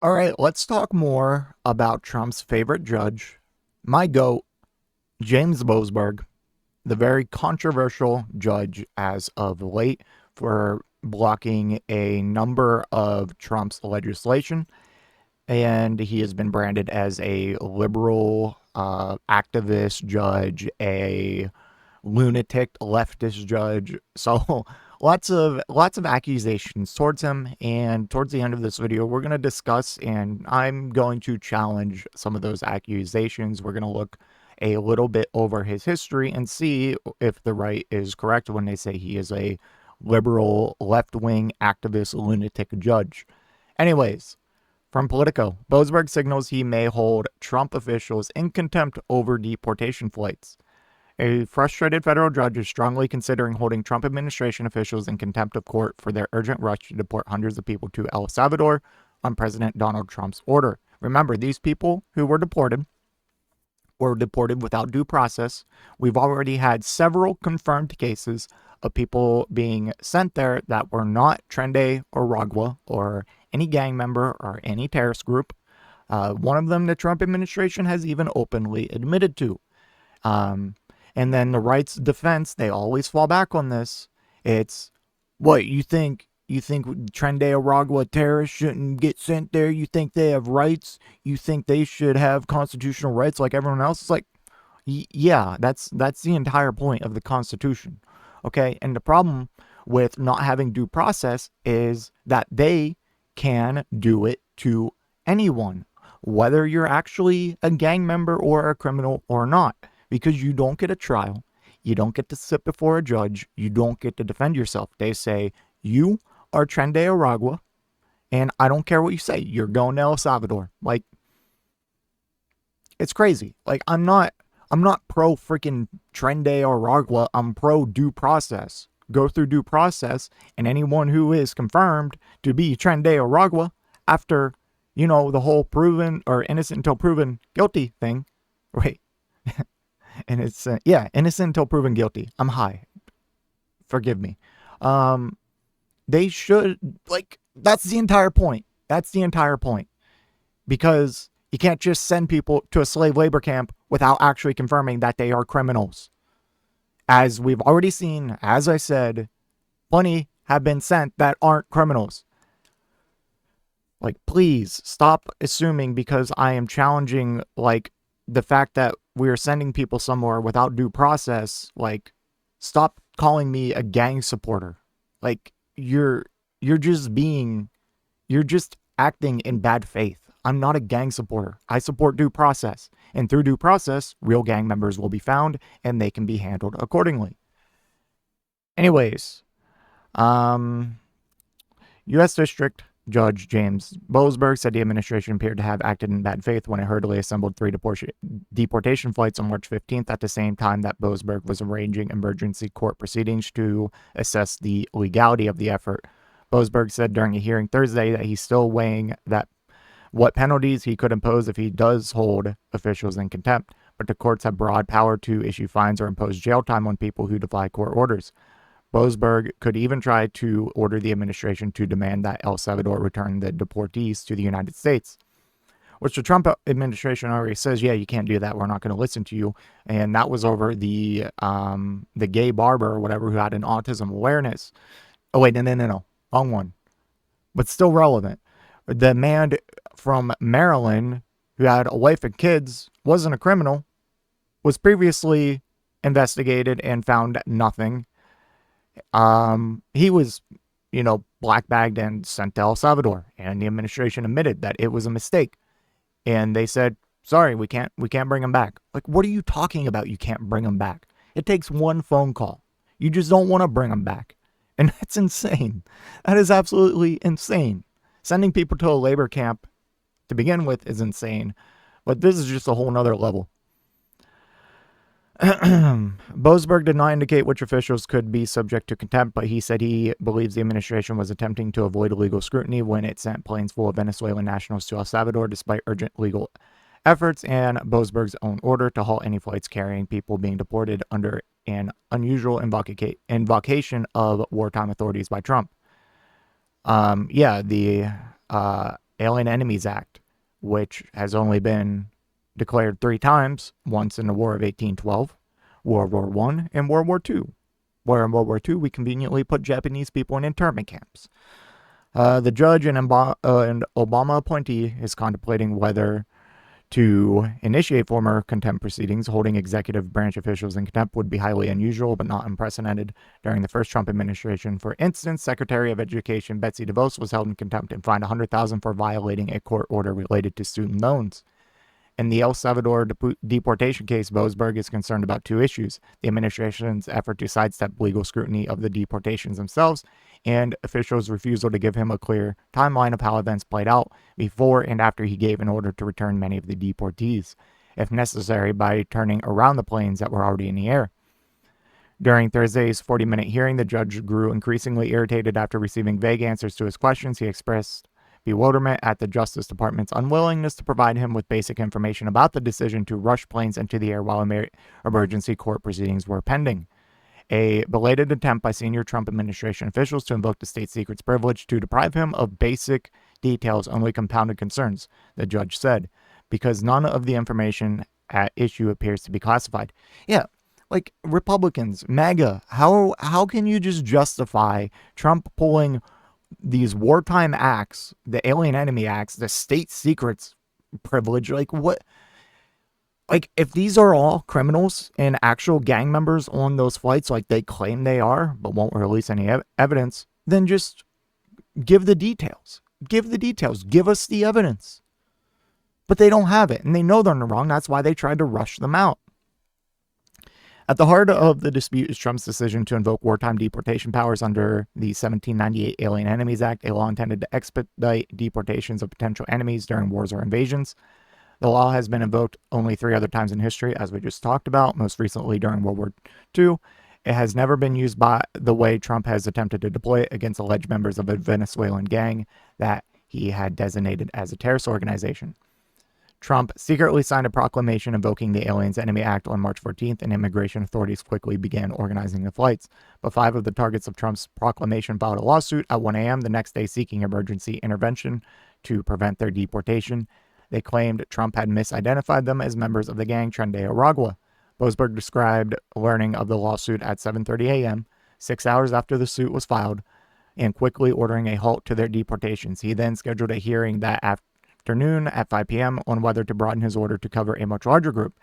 All right, let's talk more about Trump's favorite judge, my GOAT, James Boasberg, the very controversial judge as of late for blocking a number of Trump's legislation. And he has been branded as a liberal activist judge, a lunatic leftist judge. So lots of accusations towards him. And towards the end of this video, we're going to discuss and I'm going to challenge some of those accusations. We're going to look a little bit over his history and see if the right is correct when they say he is a liberal left-wing activist lunatic judge. Anyways, from Politico, Boasberg signals he may hold Trump officials in contempt over deportation flights. A frustrated federal judge is strongly considering holding Trump administration officials in contempt of court for their urgent rush to deport hundreds of people to El Salvador on President Donald Trump's order. Remember, these people who were deported without due process. We've already had several confirmed cases of people being sent there that were not Trende or Ragua or any gang member or any terrorist group. One of them the Trump administration has even openly admitted to. And then the rights defense, they always fall back on this. It's, what, you think Trende Aragua terrorists shouldn't get sent there? You think they have rights? You think they should have constitutional rights like everyone else? It's like, yeah, that's the entire point of the Constitution. Okay, and the problem with not having due process is that they can do it to anyone, whether you're actually a gang member or a criminal or not, because you don't get a trial, you don't get to sit before a judge, you don't get to defend yourself. They say, you are Trende Aragua, and I don't care what you say, you're going to El Salvador. Like, it's crazy. Like, I'm not pro freaking Trende Aragua. I'm pro due process. Go through due process, and anyone who is confirmed to be Trende Aragua after, the whole proven or innocent until proven guilty thing. Wait. Innocent. Yeah, innocent until proven guilty. I'm high. Forgive me. They should, that's the entire point. That's the entire point. Because you can't just send people to a slave labor camp without actually confirming that they are criminals. As we've already seen, as I said, plenty have been sent that aren't criminals. Like, please stop assuming because I am challenging, the fact that we're sending people somewhere without due process. Stop calling me a gang supporter. You're just acting in bad faith. I'm not a gang supporter. I support due process. And through due process, real gang members will be found and they can be handled accordingly. Anyways, U.S. District Judge James Boasberg said the administration appeared to have acted in bad faith when it hurriedly assembled 3 deportation flights on March 15th at the same time that Boasberg was arranging emergency court proceedings to assess the legality of the effort. Boasberg said during a hearing Thursday that he's still weighing what penalties he could impose if he does hold officials in contempt, but the courts have broad power to issue fines or impose jail time on people who defy court orders. Boasberg could even try to order the administration to demand that El Salvador return the deportees to the United States, which the Trump administration already says, yeah, you can't do that. We're not going to listen to you. And that was over the gay barber or whatever who had an autism awareness. Oh, wait, no. Wrong one. But still relevant. The man from Maryland who had a wife and kids wasn't a criminal, was previously investigated and found nothing. He was, black bagged and sent to El Salvador, and the administration admitted that it was a mistake. And they said, sorry, we can't bring him back. Like, what are you talking about? You can't bring him back. It takes one phone call. You just don't want to bring him back. And that's insane. That is absolutely insane. Sending people to a labor camp to begin with is insane. But this is just a whole nother level. Boasberg did not indicate which officials could be subject to contempt, but he said he believes the administration was attempting to avoid legal scrutiny when it sent planes full of Venezuelan nationals to El Salvador despite urgent legal efforts and Boasberg's own order to halt any flights carrying people being deported under an unusual invocation of wartime authorities by Trump. The Alien Enemies Act, which has only been declared 3 times, once in the War of 1812, World War I, and World War II, where in World War II we conveniently put Japanese people in internment camps. The judge and Obama appointee is contemplating whether to initiate former contempt proceedings. Holding executive branch officials in contempt would be highly unusual but not unprecedented during the first Trump administration. For instance, Secretary of Education Betsy DeVos was held in contempt and fined $100,000 for violating a court order related to student loans. In the El Salvador deportation case, Boasberg is concerned about 2 issues: the administration's effort to sidestep legal scrutiny of the deportations themselves, and officials' refusal to give him a clear timeline of how events played out before and after he gave an order to return many of the deportees, if necessary, by turning around the planes that were already in the air. During Thursday's 40-minute hearing, the judge grew increasingly irritated after receiving vague answers to his questions. He expressed bewilderment at the Justice Department's unwillingness to provide him with basic information about the decision to rush planes into the air while emergency court proceedings were pending. A belated attempt by senior Trump administration officials to invoke the state secrets privilege to deprive him of basic details only compounded concerns, the judge said, because none of the information at issue appears to be classified. Yeah, like Republicans, MAGA, how can you just justify Trump pulling these wartime acts, the Alien Enemy Acts, the state secrets privilege? Like, what? Like, if these are all criminals and actual gang members on those flights, like they claim they are, but won't release any evidence, then just give the details. Give the details. Give us the evidence. But they don't have it, and they know they're wrong. That's why they tried to rush them out. At the heart of the dispute is Trump's decision to invoke wartime deportation powers under the 1798 Alien Enemies Act, a law intended to expedite deportations of potential enemies during wars or invasions. The law has been invoked only 3 other times in history, as we just talked about, most recently during World War II. It has never been used by the way Trump has attempted to deploy it against alleged members of a Venezuelan gang that he had designated as a terrorist organization. Trump secretly signed a proclamation invoking the Aliens Enemy Act on March 14th, and immigration authorities quickly began organizing the flights. But 5 of the targets of Trump's proclamation filed a lawsuit at 1 a.m. the next day seeking emergency intervention to prevent their deportation. They claimed Trump had misidentified them as members of the gang Tren de Aragua. Boasberg described learning of the lawsuit at 7:30 a.m., 6 hours after the suit was filed, and quickly ordering a halt to their deportations. He then scheduled a hearing that afternoon at 5 p.m. on whether to broaden his order to cover a much larger group.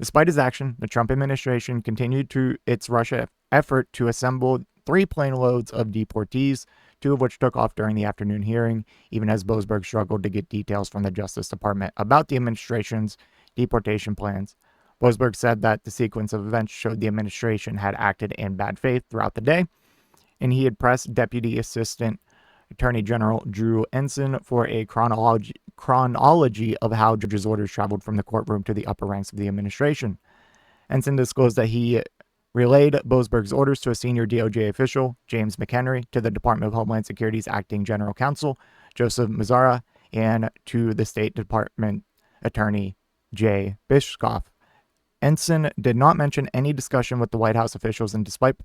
Despite his action, the Trump administration continued to its Russia effort to assemble 3 plane loads of deportees, 2 of which took off during the afternoon hearing, even as Boasberg struggled to get details from the Justice Department about the administration's deportation plans. Boasberg said that the sequence of events showed the administration had acted in bad faith throughout the day, and he had pressed Deputy Assistant Attorney General Drew Ensign for a chronology of how judges' orders traveled from the courtroom to the upper ranks of the administration. Ensign disclosed that he relayed Boasberg's orders to a senior DOJ official, James McHenry, to the Department of Homeland Security's acting general counsel, Joseph Mazzara, and to the State Department Attorney, Jay Bischoff. Ensign did not mention any discussion with the White House officials, and despite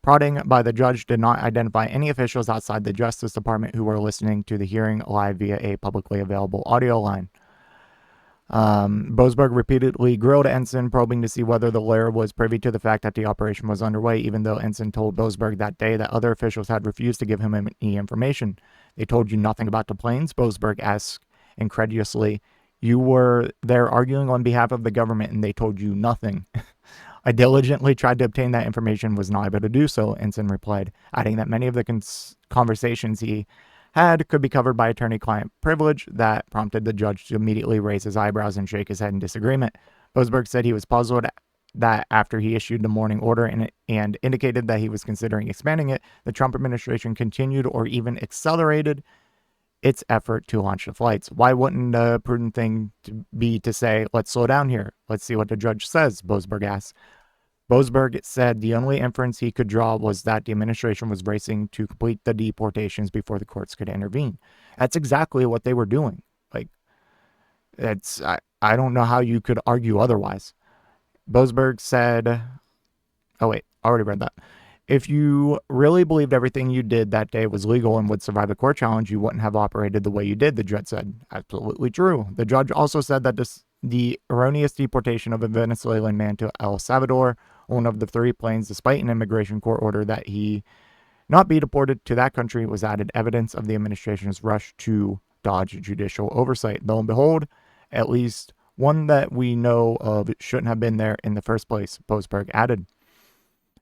prodding by the judge, did not identify any officials outside the Justice Department who were listening to the hearing live via a publicly available audio line. Boasberg repeatedly grilled Ensign, probing to see whether the lawyer was privy to the fact that the operation was underway, even though Ensign told Boasberg that day that other officials had refused to give him any information. They told you nothing about the planes? Boasberg asked incredulously. You were there arguing on behalf of the government and they told you nothing. I diligently tried to obtain that information, was not able to do so, Ensign replied, adding that many of the conversations he had could be covered by attorney-client privilege. That prompted the judge to immediately raise his eyebrows and shake his head in disagreement. Boasberg said he was puzzled that after he issued the morning order and indicated that he was considering expanding it, the Trump administration continued or even accelerated its effort to launch the flights. Why wouldn't the prudent thing be to say, let's slow down here, let's see what the judge says, Boasberg asked. Boasberg said the only inference he could draw was that the administration was racing to complete the deportations before the courts could intervene. That's exactly what they were doing. Like, I don't know how you could argue otherwise. Boasberg said, oh wait, I already read that. If you really believed everything you did that day was legal and would survive a court challenge, you wouldn't have operated the way you did, the judge said. Absolutely true. The judge also said that the erroneous deportation of a Venezuelan man to El Salvador, one of the 3 planes, despite an immigration court order that he not be deported to that country, was added evidence of the administration's rush to dodge judicial oversight. Lo and behold, at least one that we know of shouldn't have been there in the first place, Boasberg added.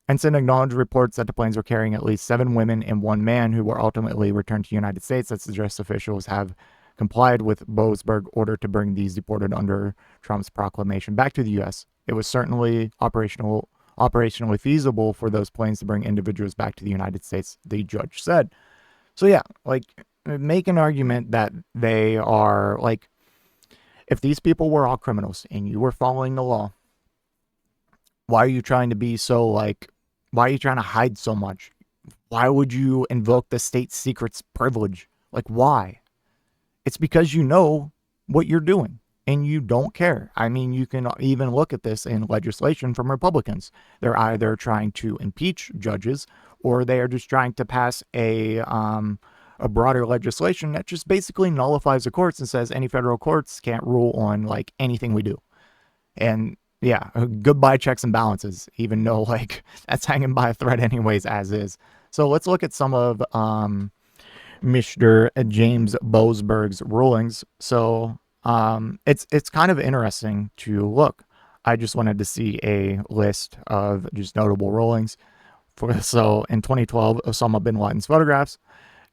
Ensign acknowledged reports that the planes were carrying at least 7 women and 1 man who were ultimately returned to the United States that suggests officials have complied with Boasberg's order to bring these deported under Trump's proclamation back to the U.S. It was certainly operationally feasible for those planes to bring individuals back to the United States, the judge said. So yeah, like, make an argument that they are, like, if these people were all criminals and you were following the law, why are you trying to be so, like, why are you trying to hide so much? Why would you invoke the state secret's privilege? Like, why? It's because you know what you're doing and you don't care. I mean, you can even look at this in legislation from Republicans. They're either trying to impeach judges or they are just trying to pass a broader legislation that just basically nullifies the courts and says any federal courts can't rule on, like, anything we do. And yeah, goodbye checks and balances, even though, like, that's hanging by a thread anyways, as is. So let's look at some of Mr. James Boasberg's rulings. So it's kind of interesting to look. I just wanted to see a list of just notable rulings. So in 2012, Osama bin Laden's photographs.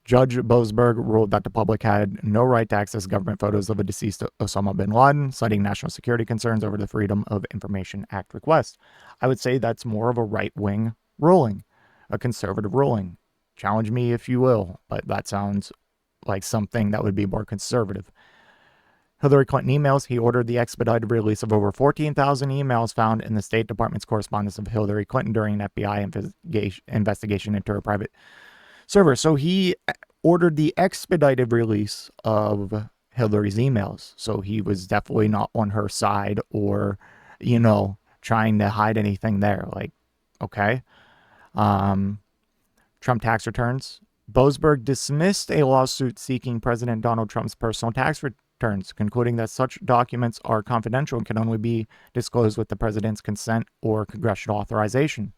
Judge Boasberg ruled that the public had no right to access government photos of a deceased Osama bin Laden, citing national security concerns over the Freedom of Information Act request. I would say that's more of a right-wing ruling, a conservative ruling. Challenge me if you will, but that sounds like something that would be more conservative. Hillary Clinton emails. He ordered the expedited release of over 14,000 emails found in the State Department's correspondence of Hillary Clinton during an FBI investigation into her private server. So he ordered the expedited release of Hillary's emails. So he was definitely not on her side or, trying to hide anything there. Like, okay. Trump tax returns. Boasberg dismissed a lawsuit seeking President Donald Trump's personal tax returns, concluding that such documents are confidential and can only be disclosed with the president's consent or congressional authorization.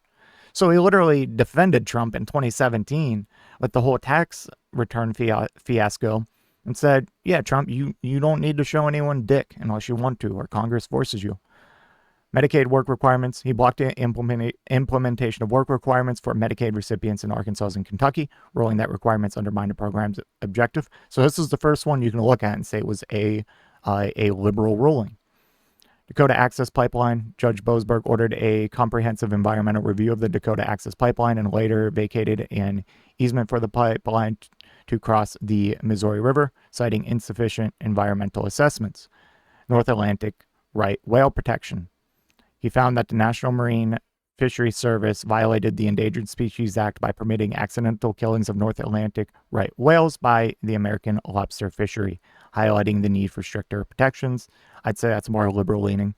So he literally defended Trump in 2017 with the whole tax return fiasco and said, yeah, Trump, you don't need to show anyone dick unless you want to or Congress forces you. Medicaid work requirements. He blocked the implementation of work requirements for Medicaid recipients in Arkansas and Kentucky, ruling that requirements undermine the program's objective. So this is the first one you can look at and say it was a liberal ruling. Dakota Access Pipeline. Judge Boasberg ordered a comprehensive environmental review of the Dakota Access Pipeline and later vacated an easement for the pipeline to cross the Missouri River, citing insufficient environmental assessments. North Atlantic right whale protection. He found that the National Marine Fisheries Service violated the Endangered Species Act by permitting accidental killings of North Atlantic right whales by the American lobster fishery, highlighting the need for stricter protections. I'd say that's more liberal leaning.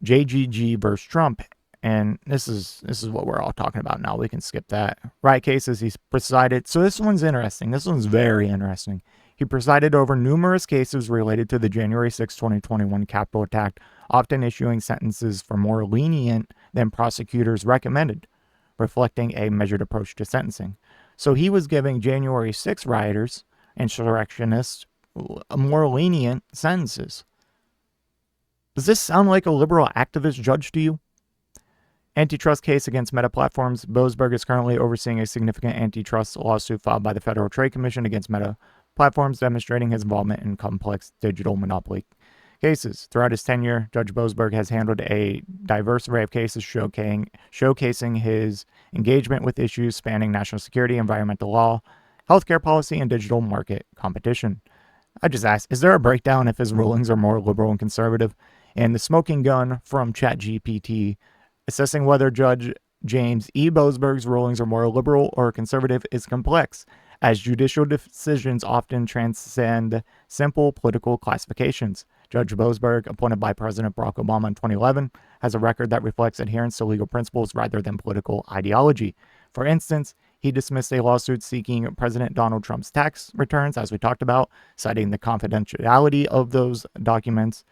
JGG versus Trump, and this is what we're all talking about now. We can skip that. Riot cases. He's presided. So this one's interesting. This one's very interesting. He presided over numerous cases related to the January 6, 2021 Capitol attack, often issuing sentences for more lenient than prosecutors recommended, reflecting a measured approach to sentencing. So he was giving January 6 rioters, insurrectionists, more lenient sentences. Does this sound like a liberal activist judge to you? Antitrust case against Meta Platforms. Boasberg is currently overseeing a significant antitrust lawsuit filed by the Federal Trade Commission against Meta Platforms, demonstrating his involvement in complex digital monopoly cases. Throughout his tenure, Judge Boasberg has handled a diverse array of cases showcasing his engagement with issues spanning national security, environmental law, healthcare policy, and digital market competition. I just asked, is there a breakdown if his rulings are more liberal and conservative? And the smoking gun from ChatGPT, assessing whether Judge James E. Boasberg's rulings are more liberal or conservative is complex, as judicial decisions often transcend simple political classifications. Judge Boasberg, appointed by President Barack Obama in 2011, has a record that reflects adherence to legal principles rather than political ideology. For instance, he dismissed a lawsuit seeking President Donald Trump's tax returns, as we talked about, citing the confidentiality of those documents.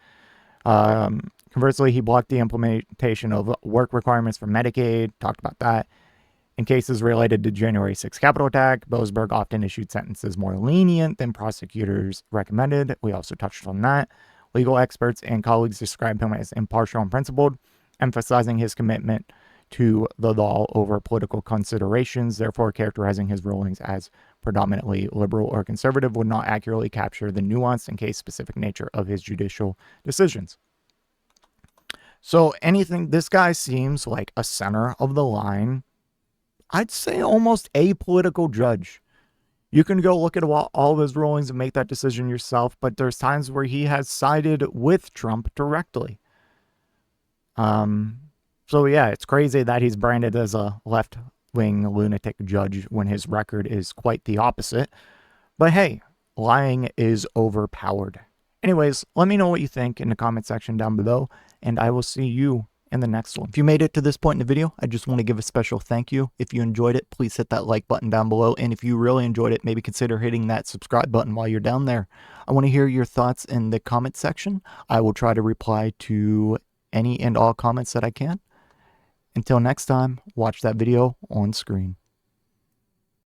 Conversely, he blocked the implementation of work requirements for Medicaid, talked about that. In cases related to January 6th Capitol attack, Boasberg often issued sentences more lenient than prosecutors recommended. We also touched on that. Legal experts and colleagues describe him as impartial and principled, emphasizing his commitment to the law over political considerations. Therefore, characterizing his rulings as predominantly liberal or conservative would not accurately capture the nuanced and case-specific nature of his judicial decisions. So this guy seems like a center of the line, I'd say almost apolitical judge. You can go look at all of his rulings and make that decision yourself, but there's times where he has sided with Trump directly. So yeah, it's crazy that he's branded as a left-wing lunatic judge when his record is quite the opposite. But hey, lying is overpowered. Anyways, let me know what you think in the comment section down below, and I will see you in the next one. If you made it to this point in the video, I just want to give a special thank you. If you enjoyed it, please hit that like button down below. And if you really enjoyed it, maybe consider hitting that subscribe button while you're down there. I want to hear your thoughts in the comment section. I will try to reply to any and all comments that I can. Until next time, watch that video on screen.